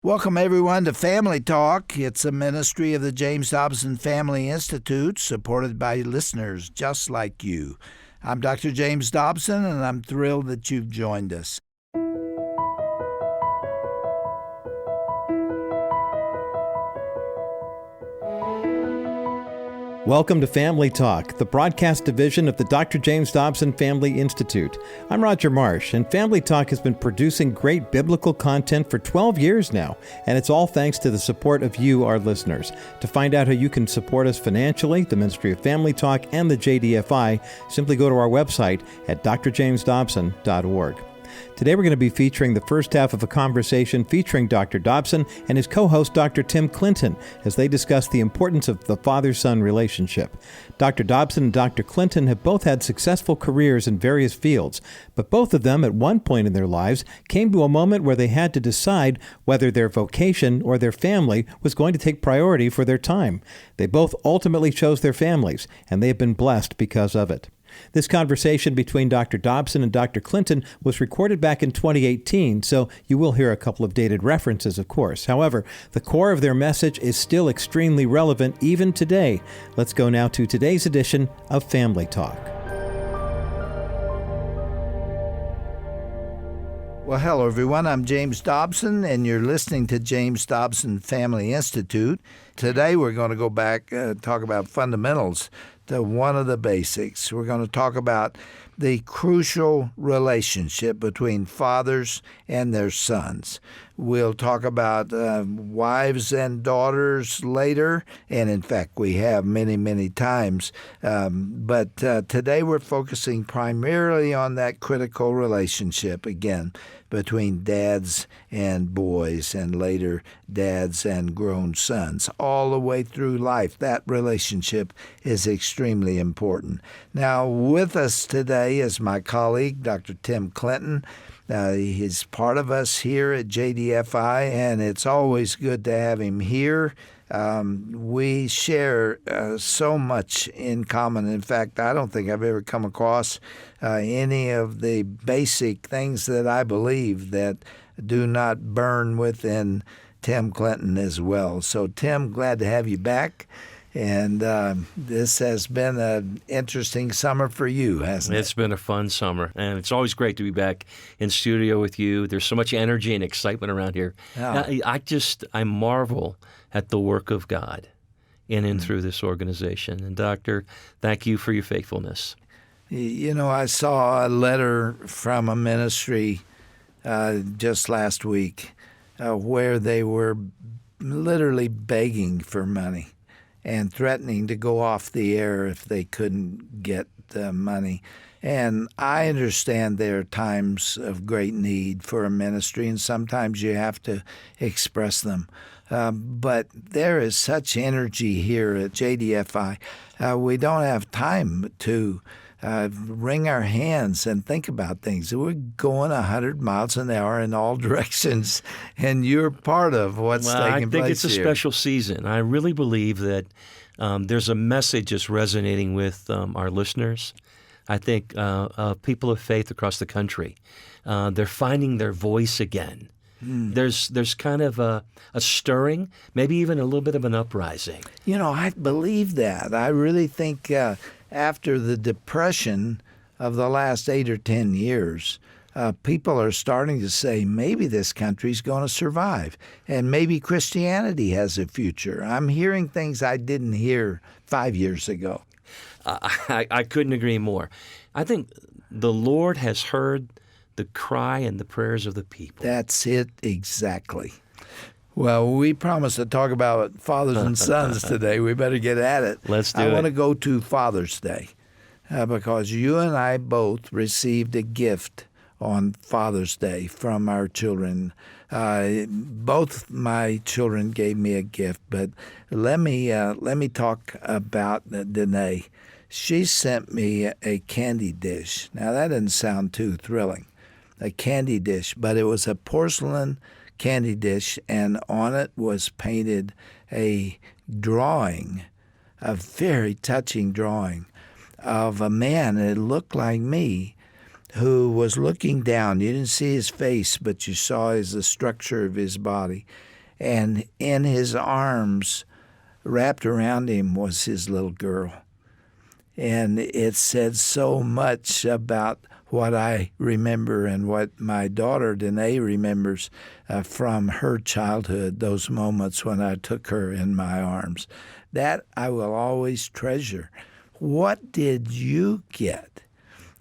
Welcome, everyone, to Family Talk. It's a ministry of the James Dobson Family Institute, supported by listeners just like you. I'm Dr. James Dobson, and I'm thrilled that you've joined us. Welcome to Family Talk, the broadcast division of the Dr. James Dobson Family Institute. I'm Roger Marsh, and Family Talk has been producing great biblical content for 12 years now, and it's all thanks to the support of you, our listeners. To find out how you can support us financially, the Ministry of Family Talk, and the JDFI, simply go to our website at drjamesdobson.org. Today we're going to be featuring the first half of a conversation featuring Dr. Dobson and his co-host Dr. Tim Clinton as they discuss the importance of the father-son relationship. Dr. Dobson and Dr. Clinton have both had successful careers in various fields, but both of them at one point in their lives came to a moment where they had to decide whether their vocation or their family was going to take priority for their time. They both ultimately chose their families, and they have been blessed because of it. This conversation between Dr. Dobson and Dr. Clinton was recorded back in 2018, so you will hear a couple of dated references, of course. However, the core of their message is still extremely relevant even today. Let's go now to today's edition of Family Talk. Well, hello, everyone. I'm James Dobson, and you're listening to James Dobson Family Institute. Today, we're going to go back and talk about fundamentals to one of the basics. We're going to talk about the crucial relationship between fathers and their sons. We'll talk about wives and daughters later, and in fact, we have many times. But today we're focusing primarily on that critical relationship, again, between dads and boys, and later dads and grown sons. All the way through life, that relationship is extremely important. Now, with us today is my colleague, Dr. Tim Clinton. He's part of us here at JDFI, and it's always good to have him here. We share so much in common. In fact, I don't think I've ever come across any of the basic things that I believe that do not burn within Tim Clinton as well. So, Tim, glad to have you back. And this has been an interesting summer for you, hasn't it? It's been a fun summer, and it's always great to be back in studio with you. There's so much energy and excitement around here. Oh. I marvel at the work of God in and through this organization. And Doctor, thank you for your faithfulness. You know, I saw a letter from a ministry just last week where they were literally begging for money and threatening to go off the air if they couldn't get the money. And I understand there are times of great need for a ministry, and sometimes you have to express them. But there is such energy here at JDFI. We don't have time to wring our hands and think about things. We're going 100 miles an hour in all directions, and you're part of what's taking place here. I think it's a special season. I really believe that there's a message that's resonating with our listeners. I think people of faith across the country, they're finding their voice again. There's kind of a stirring, maybe even a little bit of an uprising. You know, I believe that. I really think after the depression of the last 8 or 10 years, people are starting to say maybe this country's going to survive, and maybe Christianity has a future. I'm hearing things I didn't hear 5 years ago. I couldn't agree more. I think the Lord has heard the cry and the prayers of the people. That's it exactly. Well, we promised to talk about fathers and sons today. We better get at it. Let's do it. I want to go to Father's Day because you and I both received a gift on Father's Day from our children. Both my children gave me a gift, but let me talk about Danae. She sent me a candy dish. Now, that doesn't sound too thrilling, a candy dish, but it was a porcelain candy dish, and on it was painted a drawing, a very touching drawing of a man that looked like me, who was looking down. You didn't see his face, but you saw the structure of his body. And in his arms, wrapped around him, was his little girl. And it said so much about what I remember and what my daughter, Danae, remembers from her childhood, those moments when I took her in my arms. That I will always treasure. What did you get?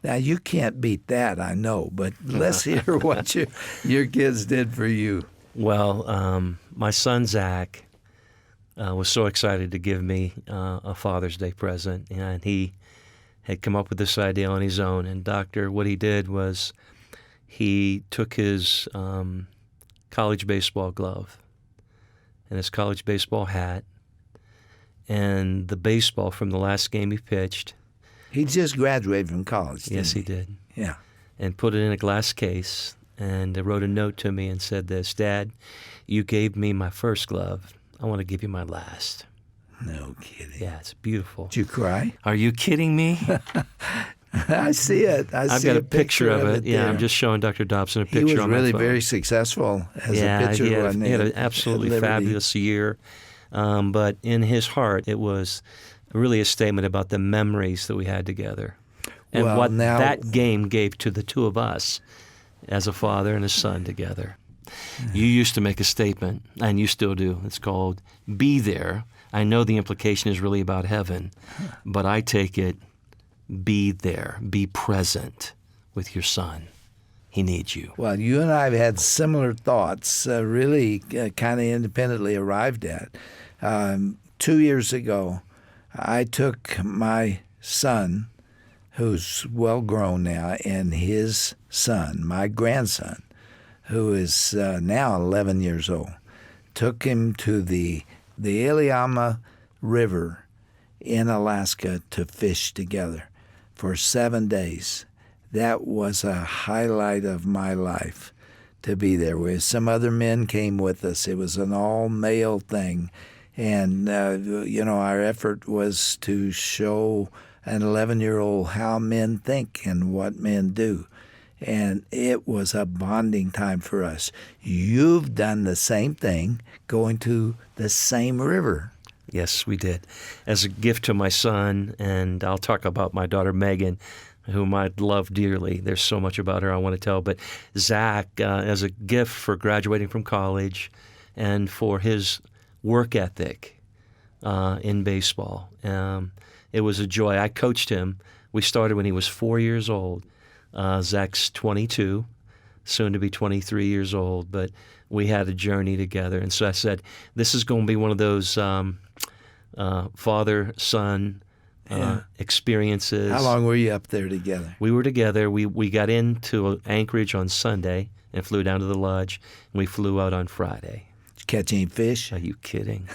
Now, you can't beat that, I know, but let's hear what your kids did for you. Well, my son, Zach, was so excited to give me a Father's Day present, and he had come up with this idea on his own. And Doctor, what he did was he took his college baseball glove and his college baseball hat and the baseball from the last game he pitched. He just graduated from college, didn't Yes, he did. Yeah. And put it in a glass case and wrote a note to me and said this: Dad, you gave me my first glove. I want to give you my last. No kidding. Yeah, it's beautiful. Did you cry? Are you kidding me? I see it. I've got a picture of it. Yeah, there. I'm just showing Dr. Dobson a picture He was on my really phone. very successful as a pitcher. he wasn't had an absolutely at Liberty? fabulous year. But in his heart, it was really a statement about the memories that we had together and Well, what now- that game gave to the two of us as a father and a son together. You used to make a statement, and you still do. It's called "Be There." I know the implication is really about heaven, but I take it, be there, be present with your son. He needs you. Well, you and I have had similar thoughts, really kind of independently arrived at. 2 years ago, I took my son, who's well grown now, and his son, my grandson, who is now 11 years old, took him to the Iliamna River in Alaska to fish together for 7 days. That was a highlight of my life, to be there with. Some other men came with us. It was an all-male thing. And, our effort was to show an 11-year-old how men think and what men do. And it was a bonding time for us. You've done the same thing, going to the same river. Yes, we did. As a gift to my son, and I'll talk about my daughter Megan, whom I love dearly. There's so much about her I want to tell. But Zach, as a gift for graduating from college and for his work ethic in baseball, it was a joy. I coached him. We started when he was 4 years old. Zach's 22, soon to be 23 years old, but we had a journey together. And so I said, this is going to be one of those father-son experiences. How long were you up there together? We were together. We got into Anchorage on Sunday and flew down to the lodge, and we flew out on Friday. Did you catch any fish? Are you kidding?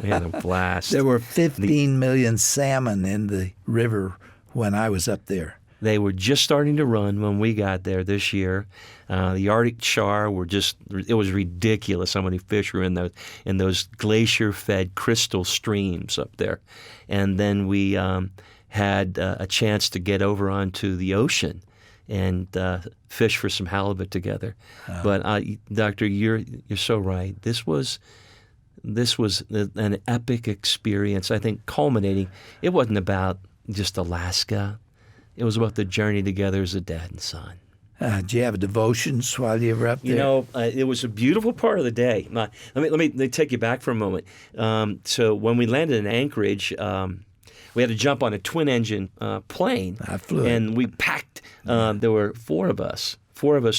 We had a blast. There were 15 million salmon in the river when I was up there. They were just starting to run when we got there this year. The Arctic char it was ridiculous how many fish were in those glacier-fed crystal streams up there. And then we had a chance to get over onto the ocean and fish for some halibut together. But Doctor, you're so right. This was an epic experience, I think, culminating. It wasn't about just Alaska. It was about the journey together as a dad and son. Did you have devotions while you were up there? It was a beautiful part of the day. Let me take you back for a moment. So when we landed in Anchorage, we had to jump on a twin-engine plane. I flew it. And we packed. There were four of us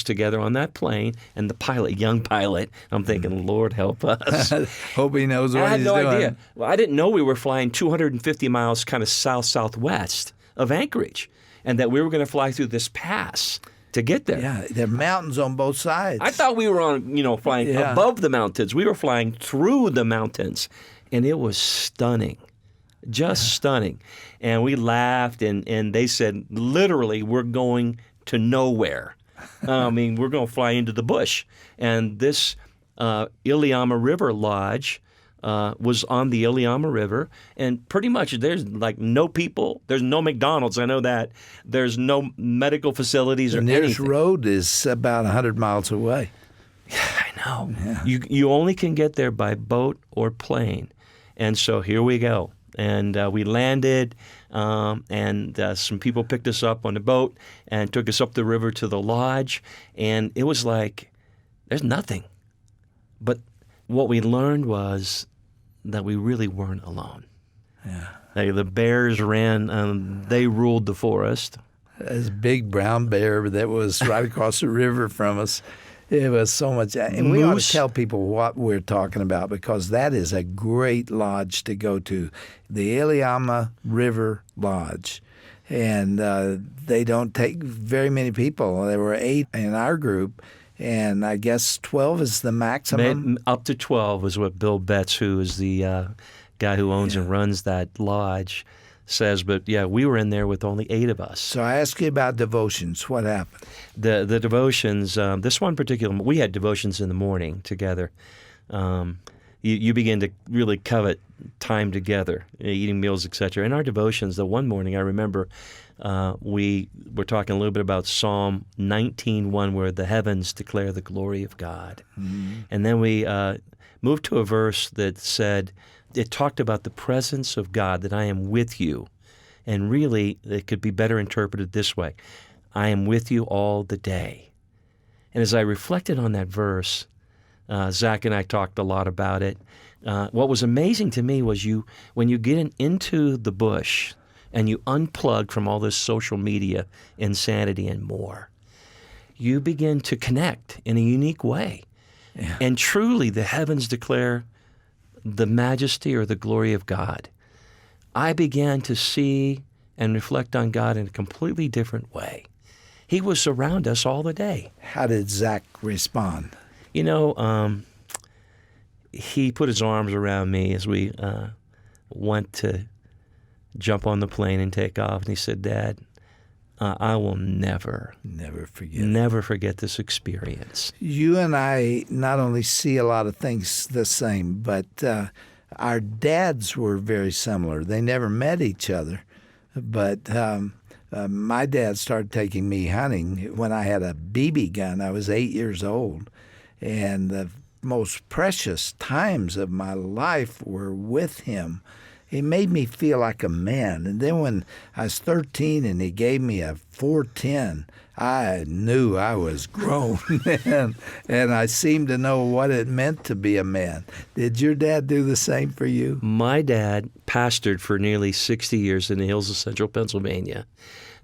together on that plane, and the pilot, young pilot. I'm thinking, Lord help us. Hope he knows what I had he's no doing. idea. Well, I didn't know we were flying 250 miles kind of south-southwest of Anchorage, and that we were going to fly through this pass to get there. Yeah, there are mountains on both sides. I thought we were flying above the mountains. We were flying through the mountains, and it was stunning, just stunning. And we laughed, and they said, literally, we're going to nowhere. We're going to fly into the bush. And this Iliamna River Lodge was on the Iliamna River, and pretty much there's like no people. There's no McDonald's, I know that. There's no medical facilities the or nearest anything. road is about 100 miles away. I know. No. You only can get there by boat or plane. And so here we go. And we landed, and some people picked us up on the boat and took us up the river to the lodge. And it was like, there's nothing. But what we learned was that we really weren't alone. Yeah. The bears ran, they ruled the forest. This big brown bear that was right across the river from us. It was so much. And we ought to tell people what we're talking about, because that is a great lodge to go to, the Iliamna River Lodge. And they don't take very many people. There were 8 in our group, and I guess 12 is the maximum. Up to 12 is what Bill Betts, who is the guy who owns and runs that lodge, says. But yeah, we were in there with only 8 of us. So I asked you about devotions. What happened? The devotions, this one particular, we had devotions in the morning together. You begin to really covet time together, eating meals, etc. In our devotions, the one morning I remember we were talking a little bit about Psalm 19:1, where the heavens declare the glory of God. Mm-hmm. And then we moved to a verse that said, it talked about the presence of God, that I am with you. And really, it could be better interpreted this way: I am with you all the day. And as I reflected on that verse, Zach and I talked a lot about it. What was amazing to me was when you get into the bush and you unplug from all this social media insanity and more, you begin to connect in a unique way. Yeah. And truly, the heavens declare the majesty or the glory of God. I began to see and reflect on God in a completely different way. He was around us all the day. How did Zach respond? You know, he put his arms around me as we went to jump on the plane and take off, and he said, "Dad, I will never forget this experience." You and I not only see a lot of things the same, but our dads were very similar. They never met each other, but my dad started taking me hunting when I had a BB gun. I was 8 years old, and the most precious times of my life were with him. He made me feel like a man. And then when I was 13 and he gave me a .410, I knew I was grown, and I seemed to know what it meant to be a man. Did your dad do the same for you? My dad pastored for nearly 60 years in the hills of central Pennsylvania,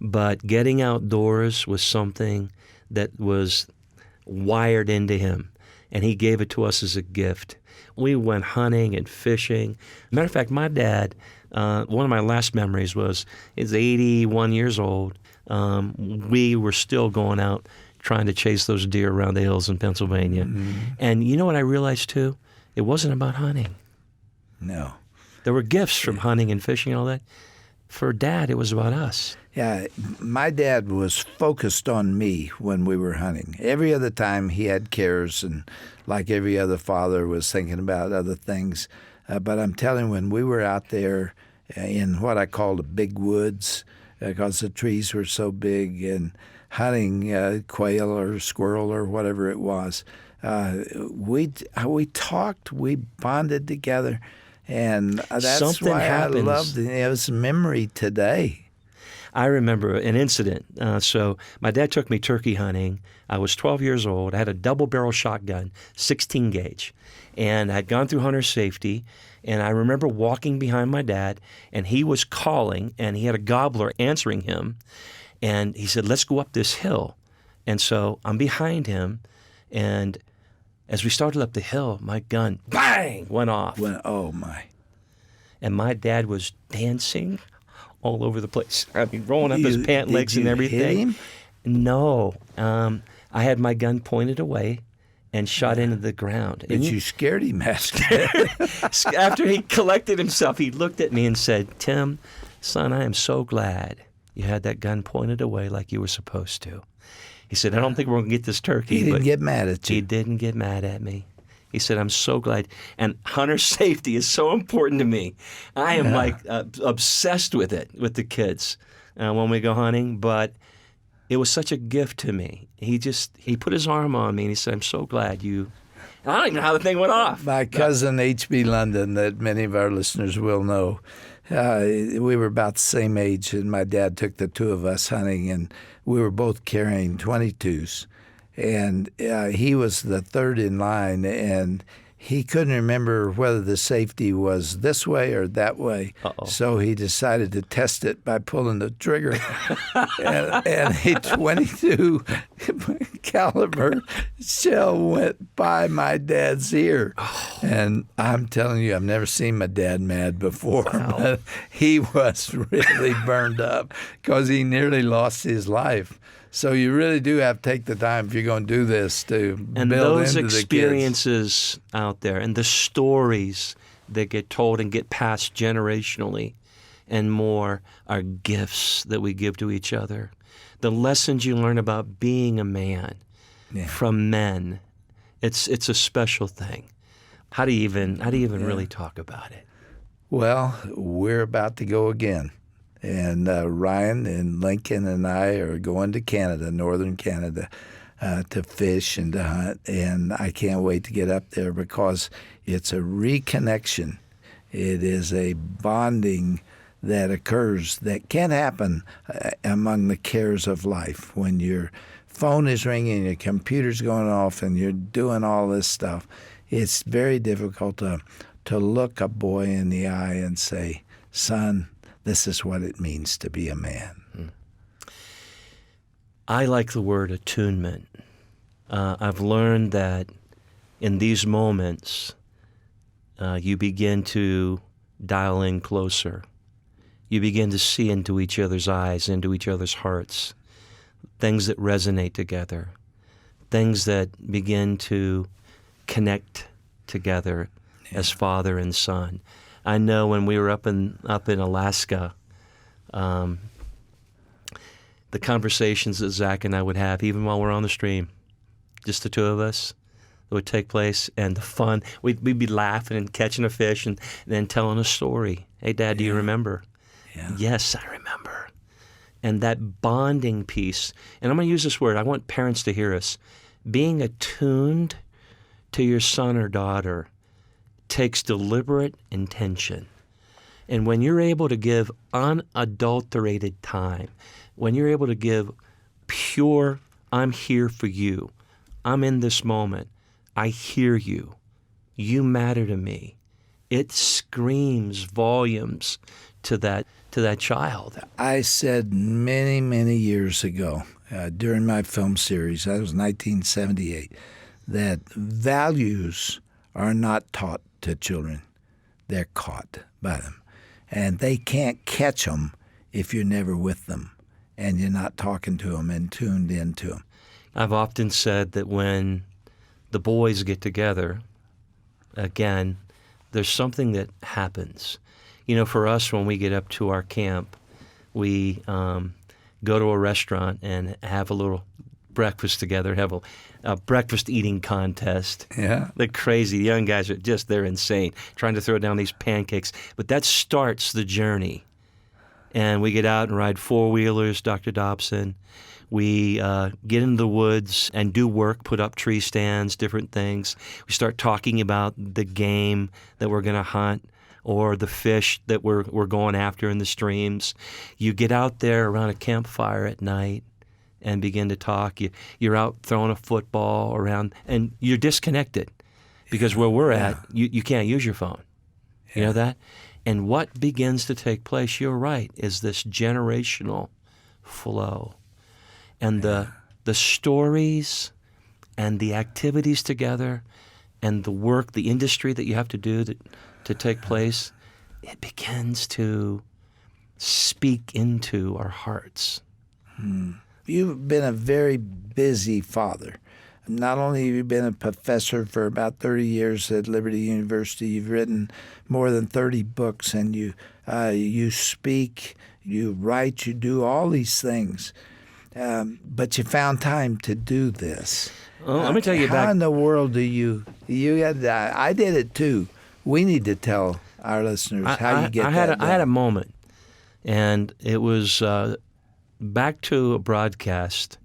but getting outdoors was something that was wired into him, and he gave it to us as a gift. We went hunting and fishing. Matter of fact, my dad, one of my last memories was, he's 81 years old. We were still going out trying to chase those deer around the hills in Pennsylvania. Mm-hmm. And you know what I realized too? It wasn't about hunting. No. There were gifts from hunting and fishing and all that. For Dad, it was about us. Yeah, my dad was focused on me when we were hunting. Every other time he had cares, and like every other father was thinking about other things. But I'm telling you, when we were out there in what I call the big woods, because the trees were so big, and hunting quail or squirrel or whatever it was, we talked, we bonded together, and that's Something why happens. I loved it. It was a memory today. I remember an incident. So my dad took me turkey hunting. I was 12 years old. I had a double-barrel shotgun, 16 gauge, and I'd gone through hunter safety. And I remember walking behind my dad, and he was calling, and he had a gobbler answering him. And he said, "Let's go up this hill." And so I'm behind him, and as we started up the hill, my gun, bang, went off. Oh, my. And my dad was dancing all over the place. I mean, rolling up his pant legs and everything. Hit him? No. I had my gun pointed away and shot into the ground. But you scared him, After he collected himself, he looked at me and said, "Tim, son, I am so glad you had that gun pointed away like you were supposed to." He said, "I don't think we're going to get this turkey." He didn't get mad at you. He didn't get mad at me. He said, "I'm so glad." And hunter safety is so important to me. I am obsessed with it, with the kids when we go hunting. But it was such a gift to me. He put his arm on me and he said, "I'm so glad you And I don't even know how the thing went off. My cousin H.B. London, that many of our listeners will know, we were about the same age, and my dad took the two of us hunting, and we were both carrying 22s. And he was the third in line, and he couldn't remember whether the safety was this way or that way. Uh-oh. So he decided to test it by pulling the trigger. and a 22 caliber shell went by my dad's ear. Oh. And I'm telling you, I've never seen my dad mad before. Wow. But he was really burned up because he nearly lost his life. So you really do have to take the time if you're going to do this to And build those into the kids. experiences out there and the stories that get told and get passed generationally and more are gifts that we give to each other. The lessons you learn about being a man from men, it's a special thing. How do you even really talk about it? Well, we're about to go again. And Ryan and Lincoln and I are going to Canada, northern Canada, to fish and to hunt. And I can't wait to get up there because it's a reconnection. It is a bonding that occurs that can happen among the cares of life. When your phone is ringing, your computer's going off, and you're doing all this stuff, it's very difficult to look a boy in the eye and say, son, this is what it means to be a man. I like the word attunement. I've learned that in these moments, you begin to dial in closer. You begin to see into each other's eyes, into each other's hearts, things that resonate together, things that begin to connect together as father and son. I know when we were up in Alaska, the conversations that Zach and I would have, even while we're on the stream, just the two of us, that would take place, and the fun. We'd be laughing and catching a fish and then telling a story. Hey, Dad, do you remember? Yeah. Yes, I remember. And that bonding piece, and I'm going to use this word. I want parents to hear us. Being attuned to your son or daughter takes deliberate intention. And when you're able to give unadulterated time, when you're able to give pure, I'm here for you, I'm in this moment, I hear you, you matter to me, it screams volumes to that child. I said many, many years ago during my film series, that was 1978, that values are not taught to children. They're caught by them. And they can't catch them if you're never with them and you're not talking to them and tuned into them. I've often said that when the boys get together, again, there's something that happens. You know, for us, when we get up to our camp, we go to a restaurant and have a little breakfast together, have a breakfast eating contest. Yeah. They're crazy. The young guys are they're insane, trying to throw down these pancakes. But that starts the journey. And we get out and ride four-wheelers, Dr. Dobson. We get into the woods and do work, put up tree stands, different things. We start talking about the game that we're going to hunt or the fish that we're going after in the streams. You get out there around a campfire at night and begin to talk. You're out throwing a football around, and you're disconnected because where we're at, you can't use your phone. You know that? And what begins to take place, you're right, is this generational flow. And the stories and the activities together and the work, the industry that you have to do to take place, it begins to speak into our hearts. You've been a very busy father. Not only have you been a professor for about 30 years at Liberty University, you've written more than 30 books, and you speak, you write, you do all these things. But you found time to do this. Well, let me tell you How in the world do you had? I did it too. We need to tell our listeners how you get that done. I had a moment, and it was back to a broadcast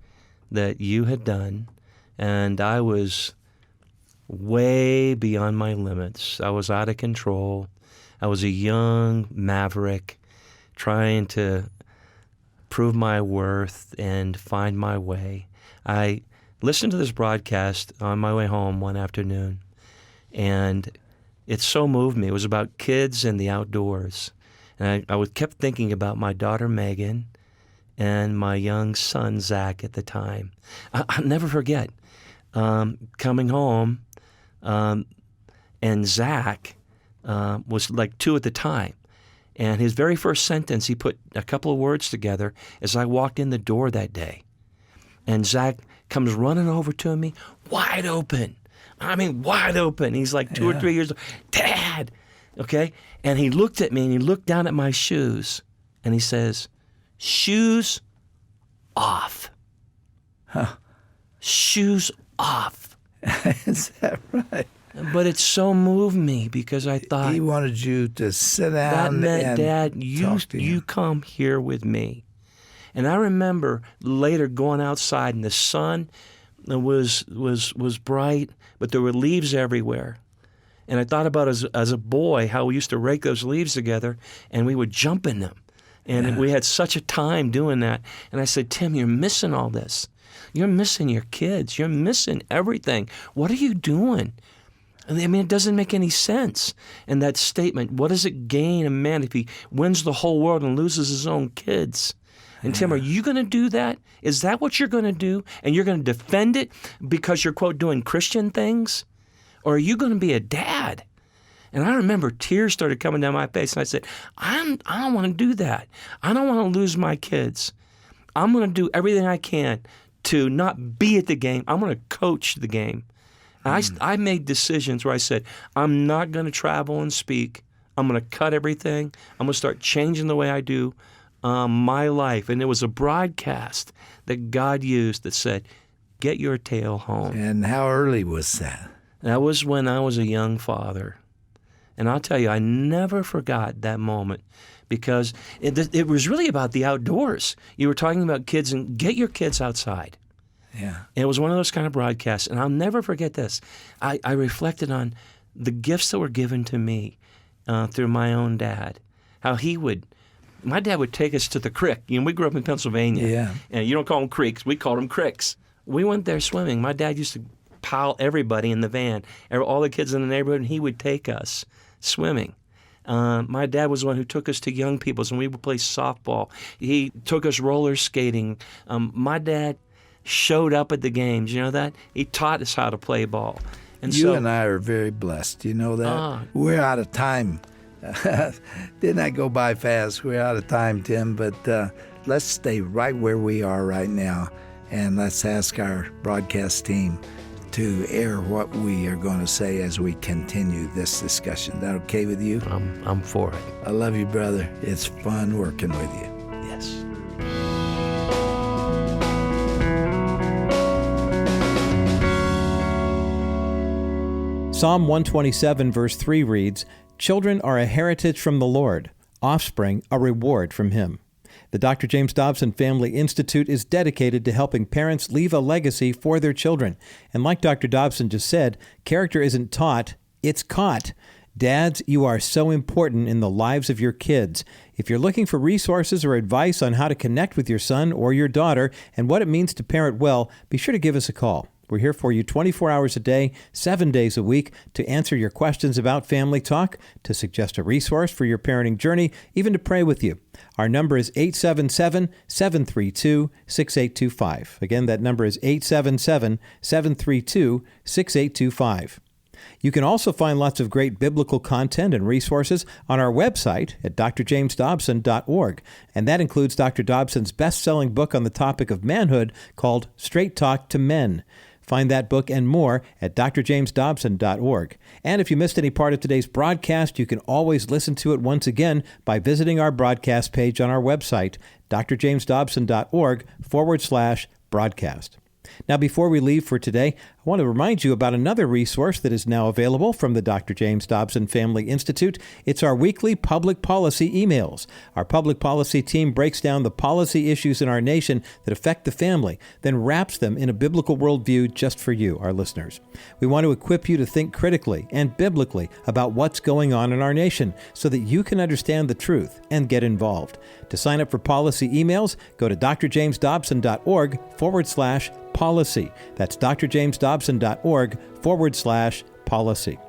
that you had done, and I was way beyond my limits. I was out of control. I was a young maverick trying to prove my worth and find my way. I listened to this broadcast on my way home one afternoon, and it so moved me. It was about kids and the outdoors. And I kept thinking about my daughter, Megan, and my young son, Zach, at the time. I'll never forget coming home, and Zach was like 2 at the time. And his very first sentence, he put a couple of words together as I walked in the door that day. And Zach comes running over to me, wide open. I mean, wide open. He's like 2 or 3 years old. Dad! Okay? And he looked at me, and he looked down at my shoes, and he says, shoes off. Huh. Shoes off. Is that right? But it so moved me because I thought, He wanted you to sit that down meant, and Dad, talk to you him. come here with me. And I remember later going outside, and the sun was bright, but there were leaves everywhere. And I thought about as a boy how we used to rake those leaves together, and we would jump in them. And we had such a time doing that. And I said, Tim, you're missing all this. You're missing your kids. You're missing everything. What are you doing? I mean, it doesn't make any sense. And that statement, what does it gain a man if he wins the whole world and loses his own kids? And Tim, are you going to do that? Is that what you're going to do? And you're going to defend it because you're, quote, doing Christian things? Or are you going to be a dad? And I remember tears started coming down my face, and I said, I don't want to do that. I don't want to lose my kids. I'm going to do everything I can to not be at the game. I'm going to coach the game. I made decisions where I said, I'm not going to travel and speak. I'm going to cut everything. I'm going to start changing the way I do my life. And it was a broadcast that God used that said, get your tail home. And how early was that? That was when I was a young father. And I'll tell you, I never forgot that moment because it was really about the outdoors. You were talking about kids, and get your kids outside. Yeah. And it was one of those kind of broadcasts. And I'll never forget this. I reflected on the gifts that were given to me through my own dad. How my dad would take us to the creek. You know, we grew up in Pennsylvania. Yeah. And you don't call them creeks. We called them cricks. We went there swimming. My dad used to pile everybody in the van, all the kids in the neighborhood, and he would take us swimming. My dad was the one who took us to Young People's, and we would play softball. He took us roller skating. My dad showed up at the games. You know that? He taught us how to play ball. And You and I are very blessed. You know that? We're out of time. Didn't that go by fast? We're out of time, Tim, but let's stay right where we are right now, and let's ask our broadcast team to air what we are going to say as we continue this discussion. That okay with you? I'm for it. I love you, brother. It's fun working with you. Yes. Psalm 127, verse 3 reads, "Children are a heritage from the Lord, offspring a reward from Him." The Dr. James Dobson Family Institute is dedicated to helping parents leave a legacy for their children. And like Dr. Dobson just said, character isn't taught, it's caught. Dads, you are so important in the lives of your kids. If you're looking for resources or advice on how to connect with your son or your daughter and what it means to parent well, be sure to give us a call. We're here for you 24 hours a day, 7 days a week, to answer your questions about family talk, to suggest a resource for your parenting journey, even to pray with you. Our number is 877-732-6825. Again, that number is 877-732-6825. You can also find lots of great biblical content and resources on our website at drjamesdobson.org, and that includes Dr. Dobson's best-selling book on the topic of manhood called Straight Talk to Men. Find that book and more at drjamesdobson.org. And if you missed any part of today's broadcast, you can always listen to it once again by visiting our broadcast page on our website, drjamesdobson.org/broadcast. Now, before we leave for today, I want to remind you about another resource that is now available from the Dr. James Dobson Family Institute. It's our weekly public policy emails. Our public policy team breaks down the policy issues in our nation that affect the family, then wraps them in a biblical worldview just for you, our listeners. We want to equip you to think critically and biblically about what's going on in our nation so that you can understand the truth and get involved. To sign up for policy emails, go to drjamesdobson.org/policy. That's drjamesdobson.org/policy.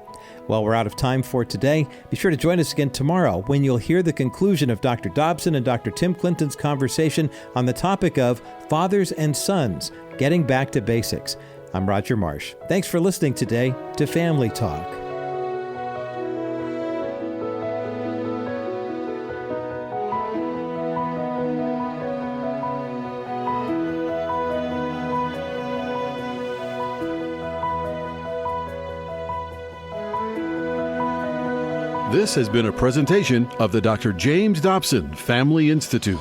Well, we're out of time for today. Be sure to join us again tomorrow when you'll hear the conclusion of Dr. Dobson and Dr. Tim Clinton's conversation on the topic of fathers and sons, getting back to basics. I'm Roger Marsh. Thanks for listening today to Family Talk. This has been a presentation of the Dr. James Dobson Family Institute.